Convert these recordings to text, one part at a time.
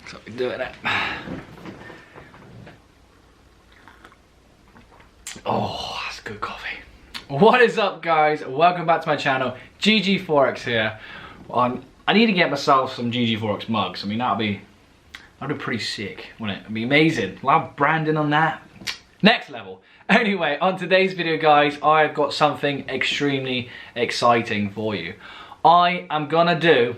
So we're doing it. Oh, that's good coffee. What is up, guys? Welcome back to my channel. GGFOREX here. I need to get myself some GGFOREX mugs. I mean, that'd be pretty sick, wouldn't it? It'd be amazing. We'll have branding on that. Next level. Anyway, on today's video, guys, I've got something extremely exciting for you. I am gonna do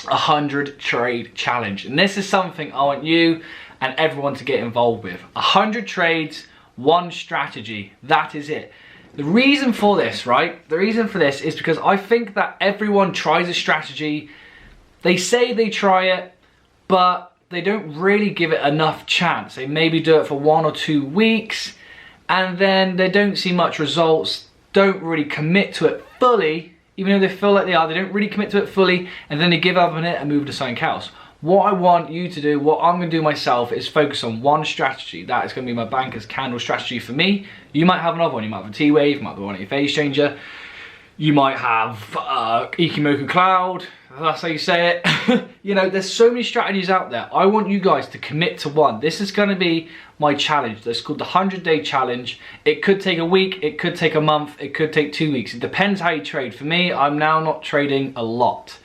a 100 trade challenge, and this is something I want you and everyone to get involved with. 100 trades, one strategy. That is it. The reason for this, right? The reason for this is because I think that everyone tries a strategy. They say they try it, but they don't really give it enough chance. They maybe do it for 1 or 2 weeks, and then they don't see much results, don't really commit to it fully, even though they feel like they are, they don't really commit to it fully, and then they give up on it and move to something else. What I want you to do, what I'm gonna do myself, is focus on one strategy. That is gonna be my banker's candle strategy for me. You might have another one. You might have a T-wave, you might have one at your phase changer. You might have Ikimoku Cloud, that's how you say it. You know, there's so many strategies out there. I want you guys to commit to one. This is gonna be my challenge. That's called the 100-day challenge. It could take a week, it could take a month, it could take 2 weeks. It depends how you trade. For me, I'm now not trading a lot.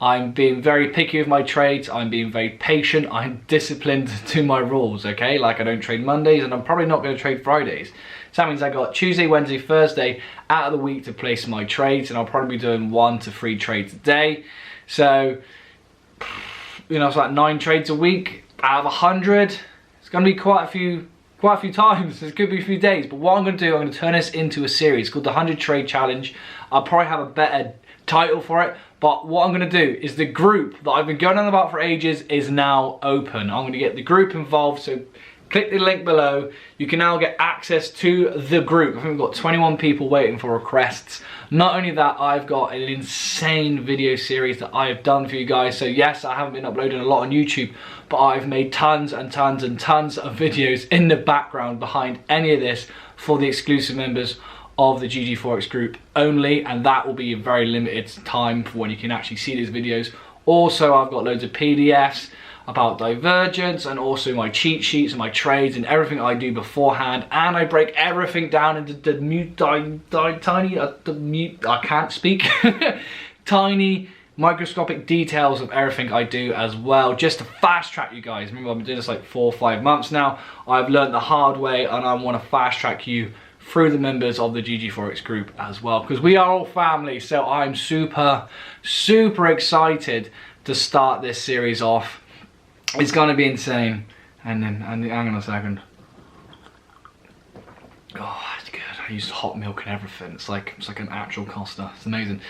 I'm being very picky with my trades. I'm being very patient. I'm disciplined to my rules, okay? Like, I don't trade Mondays, and I'm probably not gonna trade Fridays. So that means I got Tuesday, Wednesday, Thursday out of the week to place my trades, and I'll probably be doing 1 to 3 trades a day. So, you know, it's like 9 trades a week out of 100. It's gonna be quite a few times. It could be a few days. But what I'm gonna do, I'm gonna turn this into a series called the 100 Trade Challenge. I'll probably have a better title for it. But what I'm gonna do is the group that I've been going on about for ages is now open. I'm gonna get the group involved, so click the link below. You can now get access to the group. I think we've got 21 people waiting for requests. Not only that, I've got an insane video series that I have done for you guys. So yes, I haven't been uploading a lot on YouTube, but I've made tons and tons and tons of videos in the background behind any of this for the exclusive members of the GGFOREX group only, and that will be a very limited time for when you can actually see these videos. Also, I've got loads of PDFs about divergence, and also my cheat sheets and my trades and everything I do beforehand, and I break everything down into the tiny microscopic details of everything I do as well, just to fast track you guys. Remember, I've been doing this like 4 or 5 months now. I've learned the hard way, and I want to fast track you through the members of the GGFOREX group as well, because we are all family. So I'm super excited to start this series off. It's gonna be insane. And hang on a second. Oh, that's good. I used hot milk and everything. It's like an actual Costa. It's amazing.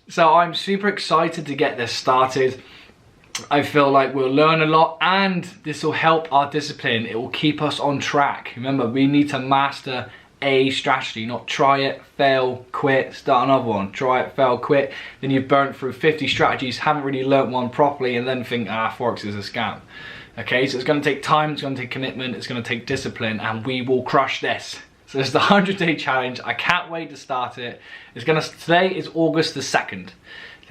So I'm super excited to get this started. I feel like we'll learn a lot, and this will help our discipline. It will keep us on track. Remember, we need to master a strategy, not try it, fail, quit, start another one. Try it, fail, quit. Then you've burnt through 50 strategies, haven't really learnt one properly, and then think, Forex is a scam. Okay, so it's gonna take time, it's gonna take commitment, it's gonna take discipline, and we will crush this. So this is the 100-day challenge. I can't wait to start it. Today is August the 2nd.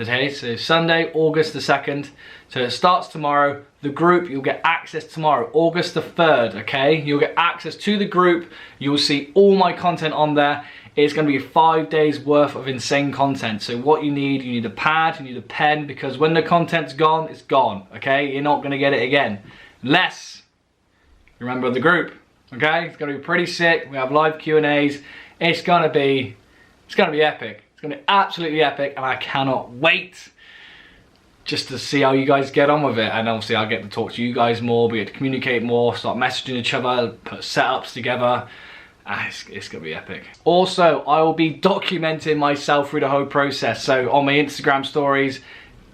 Okay, so Sunday, August the 2nd. So it starts tomorrow. The group, you'll get access tomorrow, August the 3rd, okay? You'll get access to the group. You'll see all my content on there. It's gonna be 5 days worth of insane content. So what you need a pad, you need a pen, because when the content's gone, it's gone, okay? You're not gonna get it again, unless you remember the group, okay? It's gonna be pretty sick. We have live Q&As. It's gonna be epic. It's gonna be absolutely epic, and I cannot wait just to see how you guys get on with it. And obviously I'll get to talk to you guys more, we get to communicate more, start messaging each other, put setups together. It's gonna be epic. Also, I will be documenting myself through the whole process. So on my Instagram stories,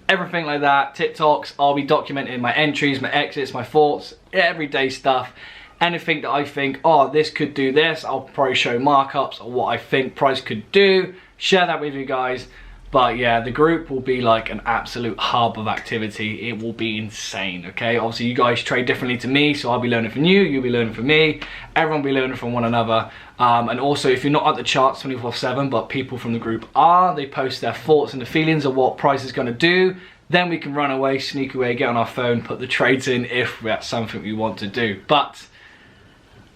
everything like that, TikToks, I'll be documenting my entries, my exits, my thoughts, everyday stuff. Anything that I think, oh, this could do this, I'll probably show markups or what I think price could do, share that with you guys. But yeah, the group will be like an absolute hub of activity. It will be insane, okay? Obviously, you guys trade differently to me, so I'll be learning from you, you'll be learning from me, everyone will be learning from one another. And also, if you're not at the charts 24/7, but people from the group are, they post their thoughts and the feelings of what price is gonna do. Then we can run away, sneak away, get on our phone, put the trades in if that's something we want to do. But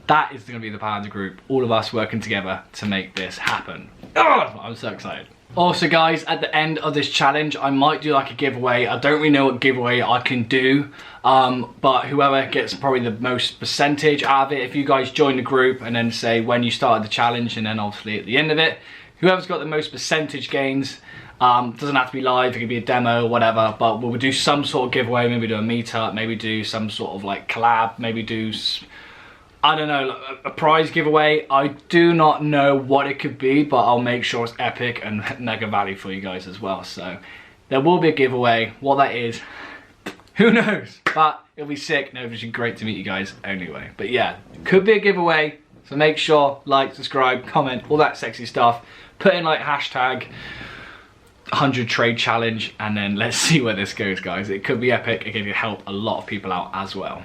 that is going to be the power of the group. All of us working together to make this happen. Oh, I'm so excited. Also guys, at the end of this challenge, I might do like a giveaway. I don't really know what giveaway I can do, but whoever gets probably the most percentage out of it, if you guys join the group and then say when you started the challenge and then obviously at the end of it, whoever's got the most percentage gains, doesn't have to be live, it could be a demo or whatever, but we'll do some sort of giveaway, maybe do a meetup, maybe do some sort of like collab, maybe do, I don't know, a prize giveaway. I do not know what it could be, but I'll make sure it's epic and mega value for you guys as well. So there will be a giveaway. What that is, who knows? But it'll be sick and it'll be great to meet you guys anyway. But yeah, could be a giveaway. So make sure, like, subscribe, comment, all that sexy stuff. Put in like hashtag 100 trade challenge and then let's see where this goes, guys. It could be epic. It could help a lot of people out as well.